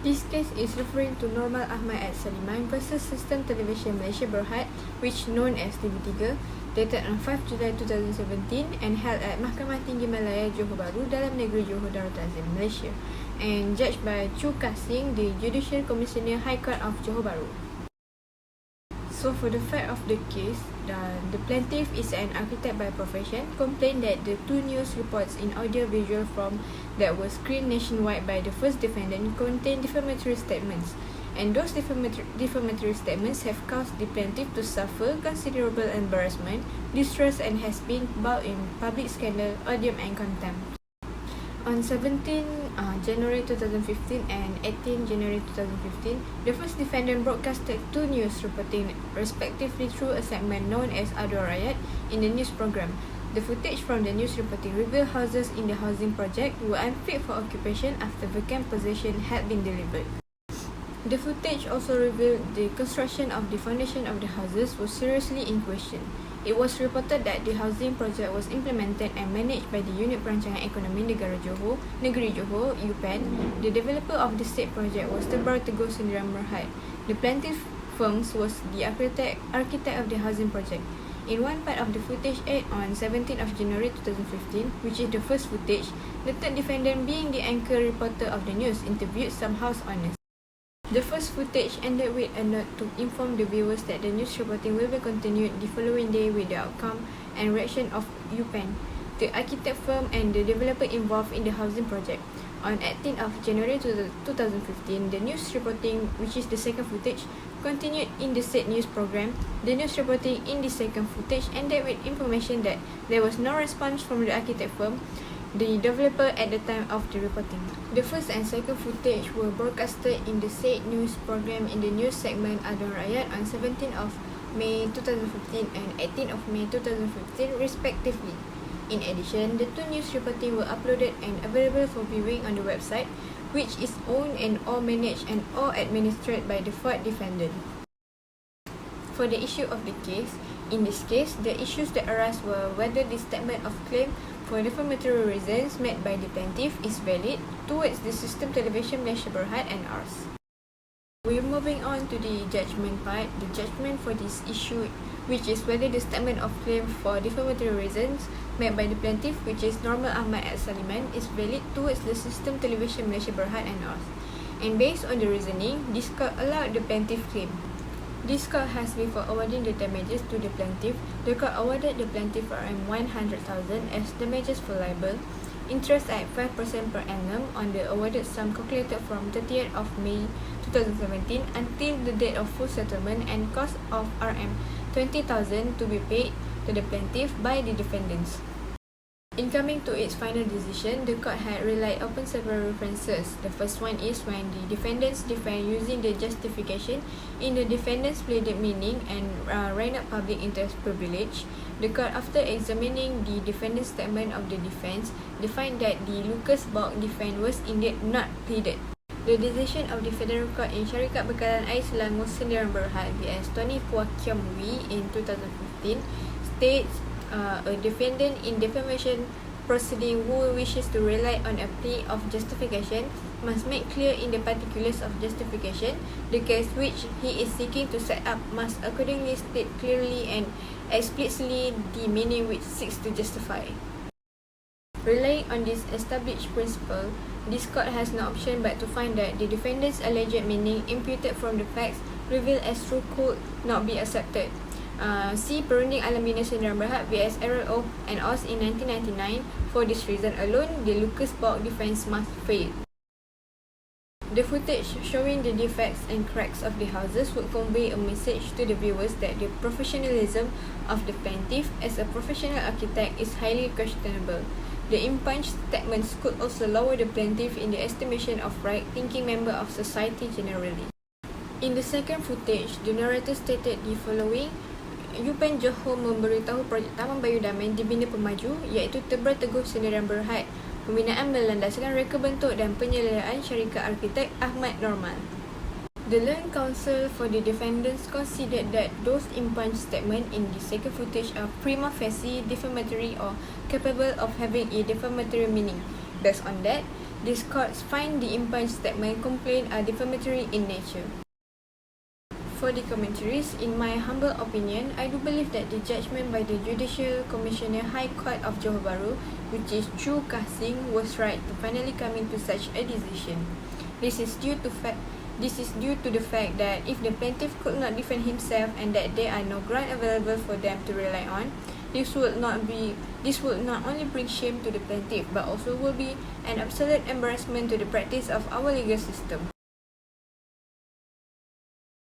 This case is referring to Normal Ahmad at Saliman versus Sistem Television Malaysia Berhad, which known as TV3, dated on 5 July 2017 and held at Mahkamah Tinggi Malaya Johor Bahru dalam negeri Johor Darul Ta'zim, Malaysia, and judged by Chu Kah Sing, the Judicial Commissioner High Court of Johor Bahru. So for the fact of the case, the plaintiff is an architect by profession, complained that the two news reports in audio-visual form that were screened nationwide by the first defendant contain defamatory statements, and those defamatory statements have caused the plaintiff to suffer considerable embarrassment, distress, and has been bound in public scandal, odium, and contempt. On 17 January 2015 and 18 January 2015, the first defendant broadcasted two news reporting respectively through a segment known as Adu Rakyat in the news program. The footage from the news reporting revealed houses in the housing project were unfit for occupation after vacant possession had been delivered. The footage also revealed the construction of the foundation of the houses was seriously in question. It was reported that the housing project was implemented and managed by the Unit Perancangan Ekonomi Negara Johor, Negeri Johor, UPEN. The developer of the said project was Tebara Teguh Sdn Bhd. The plaintiff firms was the architect of the housing project. In one part of the footage aired on 17th of January 2015, which is the first footage, the third defendant, being the anchor reporter of the news, interviewed some house owners. The first footage ended with a note to inform the viewers that the news reporting will be continued the following day with the outcome and reaction of UPEN, the architect firm and the developer involved in the housing project. On 18th of January 2015, the news reporting, which is the second footage, continued in the said news program. The news reporting in the second footage ended with information that there was no response from the architect firm, the developer, at the time of the reporting. The first and second footage were broadcasted in the said news program in the news segment Adu Rakyat on 17th of May 2015 and 18th of May 2015 respectively. In addition, the two news reporting were uploaded and available for viewing on the website, which is owned and or managed and or administered by the fourth defendant. For the issue of the case, in this case, the issues that arise were whether the statement of claim for defamatory reasons made by the plaintiff is valid towards the Sistem Television Malaysia Berhad and ours. We're moving on to the judgment part. The judgment for this issue, which is whether the statement of claim for defamatory reasons made by the plaintiff, which is Normal Ahmad at Saliman, is valid towards the Sistem Television Malaysia Berhad and ours. And based on the reasoning, this court allowed the plaintiff claim. This court has, before awarding the damages to the plaintiff, the court awarded the plaintiff RM100,000 as damages for libel, interest at 5% per annum on the awarded sum calculated from 30th of May 2017 until the date of full settlement, and cost of RM20,000 to be paid to the plaintiff by the defendants. In coming to its final decision, the court had relied upon several references. The first one is when the defendants defend using the justification in the defendant's pleaded meaning and ran up public interest privilege. The court, after examining the defendant's statement of the defense, defined that the Lucas Bulk defense was indeed not pleaded. The decision of the Federal Court in Syarikat Bekalan Air Selangor Sdn Bhd vs Tony Phua Kiam Wee in 2015 states a defendant in defamation proceeding who wishes to rely on a plea of justification must make clear in the particulars of justification the case which he is seeking to set up must accordingly state clearly and explicitly the meaning which seeks to justify. Relying on this established principle, this court has no option but to find that the defendant's alleged meaning imputed from the facts revealed as true could not be accepted. See Perunding Alamina Sdn Bhd vs RLO and OS in 1999. For this reason alone, the Lucas Bulk defense must fail. The footage showing the defects and cracks of the houses would convey a message to the viewers that the professionalism of the plaintiff as a professional architect is highly questionable. The impunged statements could also lower the plaintiff in the estimation of right-thinking member of society generally. In the second footage, the narrator stated the following. UPEN Johor memberitahu projek Taman Bayu Damai dibina pemaju iaitu Tebara Teguh Sdn Bhd. Pembinaan berlandaskan reka bentuk dan penyelidikan syarikat arkitek Ahmad Normal. The Learned Counsel for the defendants considered that those impunged statements in the second footage are prima facie defamatory or capable of having a defamatory meaning. Based on that, these courts find the impugned statement complaint are defamatory in nature. For the commentaries, in my humble opinion, I do believe that the judgment by the Judicial Commissioner High Court of Johor Bahru, which is Chu Kah Sing, was right to finally come into such a decision. This is due to the fact that if the plaintiff could not defend himself and that there are no ground available for them to rely on, this would not only bring shame to the plaintiff but also will be an absolute embarrassment to the practice of our legal system.